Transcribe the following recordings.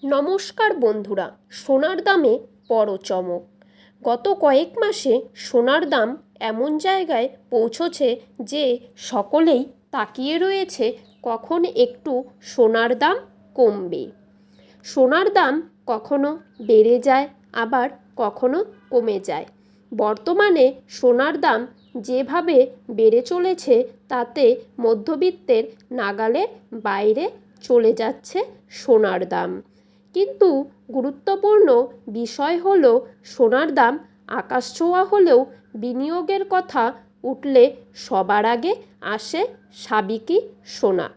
নমস্কার বন্ধুরা, সোনার দামে বড় চমক। গত কয়েক মাসে সোনার দাম এমন জায়গায় পৌঁছেছে যে সকলেই তাকিয়ে রয়েছে কখন একটু সোনার দাম কমবে। সোনার দাম কখনো বেড়ে যায়, আবার কখনো কমে যায়। বর্তমানে সোনার দাম যেভাবে বেড়ে চলেছে তাতে মধ্যবিত্তের নাগালের বাইরে চলে যাচ্ছে সোনার দাম। কিন্তু গুরুত্বপূর্ণ বিষয় হলো, সোনার দাম আকাশছোঁয়া হলেও বিনিয়োগের কথা উঠলে সবার আগে আসে সাবেকি সোনা।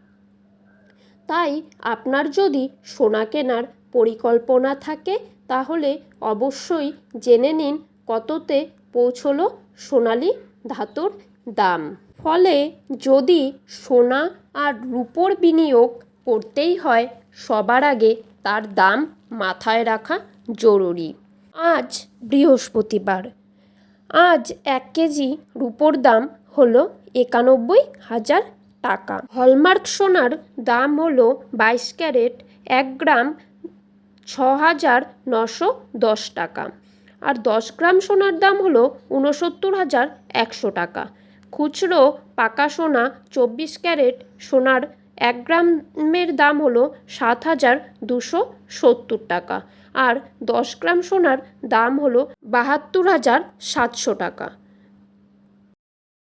তাই আপনার যদি সোনা কেনার পরিকল্পনা থাকে তাহলে অবশ্যই জেনে নিন কততে পৌঁছলো সোনালী ধাতুর দাম। ফলে যদি সোনা আর রূপোর বিনিয়োগ করতেই হয়, সবার আগে তার দাম মাথায় রাখা জরুরি। আজ বৃহস্পতিবার। আজ 1 কেজি রূপোর দাম হলো 91,000 টাকা। হলমার্ক সোনার দাম হলো 22 ক্যারেট 1 গ্রাম 6,910 টাকা। আর 10 গ্রাম সোনার দাম হলো 69,100 টাকা। খুচরো পাকা সোনা 24 ক্যারেট সোনার 1 গ্রামের দাম হলো 7,270 টাকা। আর 10 গ্রাম সোনার দাম হলো 72,700 টাকা।